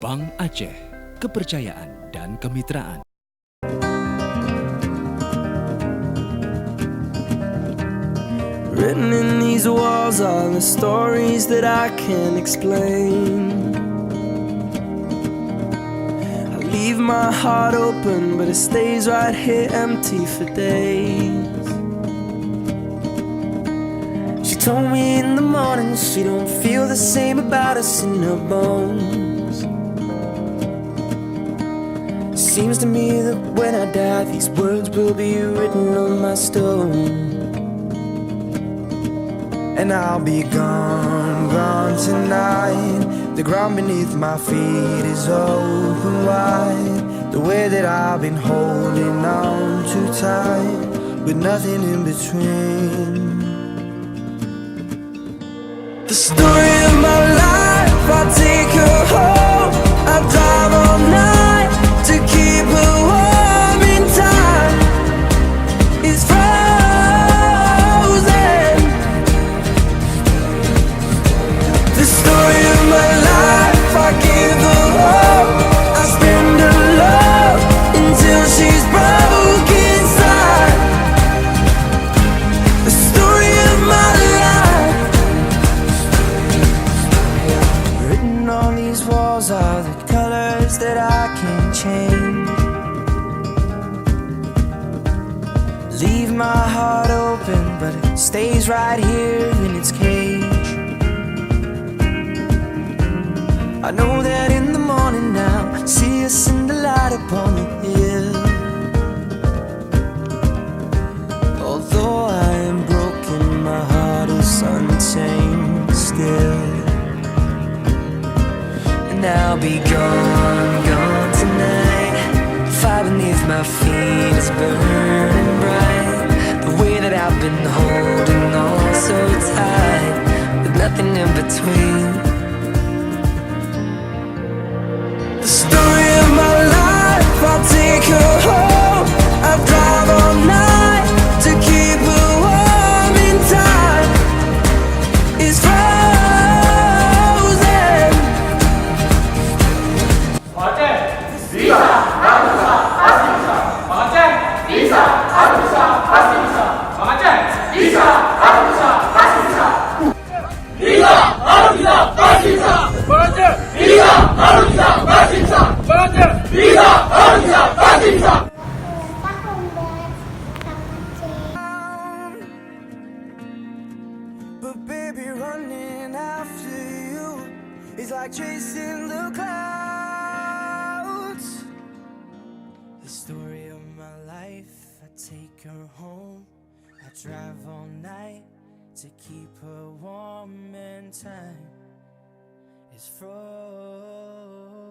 Bank Aceh, kepercayaan dan kemitraan. Written in these walls are the stories that I can't explain. I leave my heart open, but it stays right here empty for days. She told me in the morning she don't feel the same about us in her bones. Seems to me that when I die, these words will be written on my stone. And I'll be gone, gone tonight. The ground beneath my feet is open wide. The way that I've been holding on too tight, with nothing in between. The story of my life, I take her home. I drive all night to keep her warm in time. It's frozen. The story of my life, I give her hope. I spend her love until she's broke inside. The story of my life. Written on these walls are the colors that I can't change. Leave my heart open, but it stays right here in its cage. I know that in the morning now, see us in the light upon the hill. Although I am broken, my heart is untamed still. And I'll be gone, gone tonight. The fire beneath my feet is burning bright. The way that I've been holding on so tight, with nothing in between. The story of my life, I'll take her home. I drive all night to keep her warm in time. It's frozen. Aceh bisa, harus bisa, pasti bisa. Aceh bisa, harus bisa, pasti bisa. Aceh bisa, harus bisa, pasti bisa. Bisa, harus bisa, pasti bisa. Aceh bisa, harus bisa, pasti bisa. Aceh bisa, harus bisa, pasti bisa. But baby, running after you is like chasing the clouds. The story of my life, I take her home. I drive all night to keep her warm and time. It's frozen.